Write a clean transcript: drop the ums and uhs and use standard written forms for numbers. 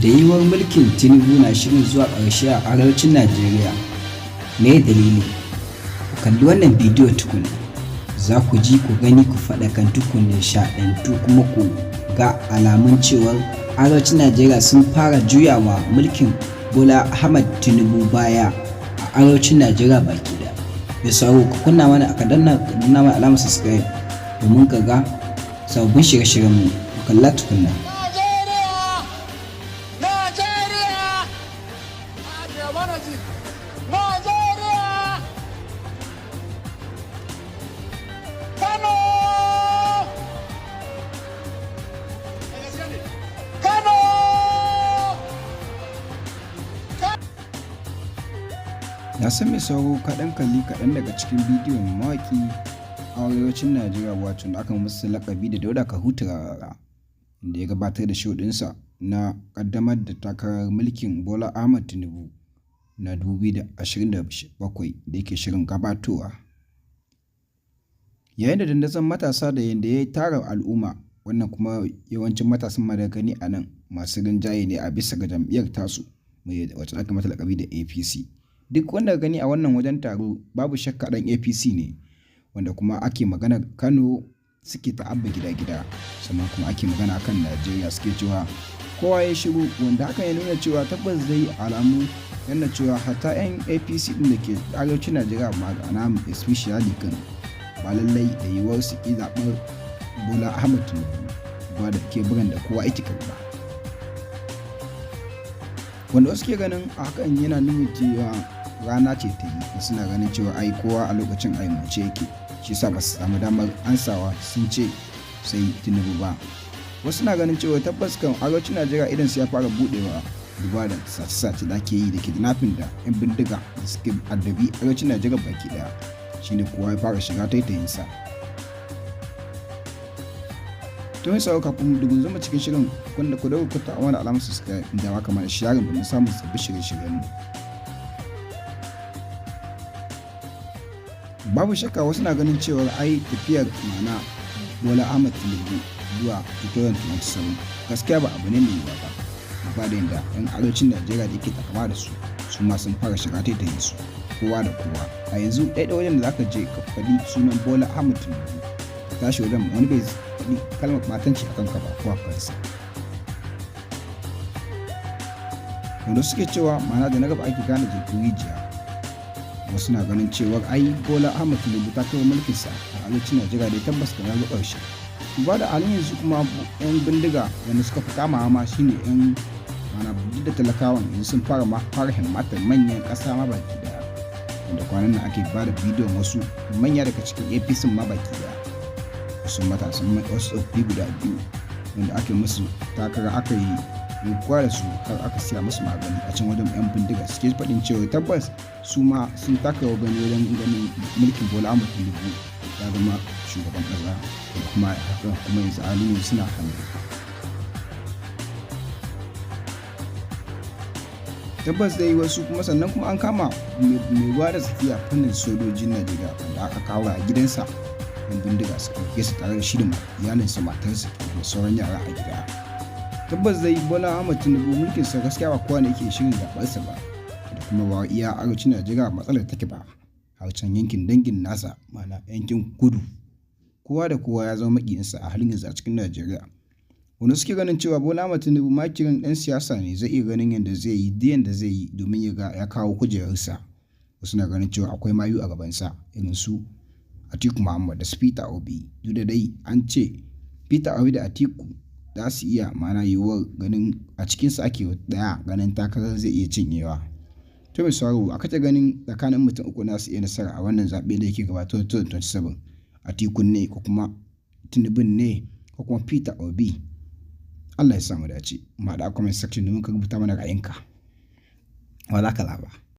Da yiwuwar mulkin Tunubu na shirin zuwa ƙarshe a arewacin Najeriya. Me dalili? Ku kalli wannan bidiyo tukuna. Za ku ji, ku gani, ku faɗakantu, ku nishaɗantu kuma ku ga alamun cewar arewacin Najeriya sun fara juyawa mulkin Bola Ahmed Tunubu baya a arewacin Najeriya baki ɗaya. Da sauro ku kunna mana a danna mana alamar subscribe domin ka ga sababbin shirye-shiryenmu. Ku kalla tukunna. Na san mai sauro kaɗan daga cikin bidiyon mawaƙi a arewacin Najeriya wato da aka masa lakabi da Dauda Kahutu Rarara, da ya gabatar da show ɗinsa na ƙaddamar da takarar mulkin Bola Ahmed Tinubu na 2027 da yake shirin gabatowa. Yayin da dandazon matasa da yadda ya tara al'umma, wannan kuma yawancin matasan ma da gani a nan masu rinjaye ne a bisa ga jam'iyyar tasu wacce aka mata lakabi da APC. Duk wanda gani a wannan wajen taro babu shakka ɗan APC ne, wanda kuma ake magana Kano suke ta'abba gida-gida, sannan kuma ake magana kan Najeriya suke cewa kowa ya shiru, wanda hakan ya nuna cewa tabbas zai alamu yana cewa hatta 'yan APC ɗin da ke arewacin Najeriya ma'ana especially Kano ba lallai da yiwuwar su ƙi zaɓar Bola Ahmed Tinubu ba da ke bugan da kowa yake karɓa. Wanda wasu ke ganin hakan yana nuna cewa rana ce ta yi, suna ganin cewa ai kowa a lokacin aimace yake, shi sa ba su samu damar ansawa sun ce sai Tinubu ba. Wasu na ganin cewa tabbas kan arewacin Najeriya idan su ya fara budewa duba da sace-sace da ake yi da kidnapping da 'yan bindiga da suke addabi arewacin Najeriya baki daya, shine kowa ya fara shiga taitayinsa. Tun sau kafin dugun zama cikin shirin wanda ku dawo kuta wani alamar su suka dawa kamar sharing domin samun sabbin shirye-shiryen mu. Babu shakka wasu na ganin cewar ai tafiyar mana Bola Ahmed Tinubu zuwa 2027 gaskiya ba abu ne mai yiwuwa ba, ba da yadda 'yan arewacin Najeriya da yake takama da su ma sun fara shiga taitayin su kowa da kowa. A yanzu ɗaya wajen da zaka je ka faɗi sunan Bola Ahmed Tinubu ka tashi wajen wani bai faɗi kalmar matanci akan ka ba ko a kansa. Wanda suke cewa ma'ana da na gaba ake gane jirgin rijiya. Wasu na ganin cewar ai Bola Ahmed Tinubu ta kai mulkinsa a arewacin Najeriya da tabbas da zo ƙarshe. Ba da halin yanzu kuma 'yan bindiga wanda suka fi kama ma shine 'yan mana da talakawan yanzu sun fara himmatar manyan ƙasa ma baki daya, wanda kwanan nan ake ba da bidiyon wasu manya daga cikin APC ma baki daya, wasu matasan wasu tsofaffi guda biyu wanda ake musu takara aka yi rukuwa da su har aka siya musu magani a can wajen 'yan bindiga suke faɗin cewa tabbas su ma sun taka wa gani wajen ganin mulkin Bola Ahmed Tinubu ya zama shugaban ƙasa, da kuma hakan kuma yanzu halin suna hannu. Tabbas dai wasu kuma sannan kuma an kama mai ruwa da tsakiya fannin sojojin Najeriya wanda aka kawo a gidansa 'yan bindiga suka ɗauke su tare da shi da iyalinsa, matarsa da sauran yara a gida. Tabbas dai Bola Ahmed Tinubu mulkin sa gaskiya ba kowa ne yake shirin zaɓarsa ba, da kuma ba iya arewacin Najeriya matsalar take ba, har can yankin dangin nasa mana yankin kudu kowa da kowa ya zama makiyinsa a halin yanzu a cikin Najeriya. Wanda suke ganin cewa Bola Ahmed Tinubu makirin ɗan siyasa ne, zai iya ganin yadda zai yi da yadda zai yi domin ya ga ya kawo kujerarsa. Wasu na ganin cewa akwai mayu a gabansa irin su Atiku Muhammad da Peter Obi, duk da dai an ce Peter Obi da Atiku za su iya mana yiwuwar ganin a cikinsu ake daya ganin takarar zai iya cinyewa. To mai sauraro a kace ganin tsakanin mutum uku na su iya nasara a wannan zaɓe da yake gabatar 2027, Atiku ne ko kuma Tinubu ne ko kuma Peter Obi. Allah ya samu dace. Ma da comment section domin ka rubuta mana ra'ayinka. Wa za ka laba.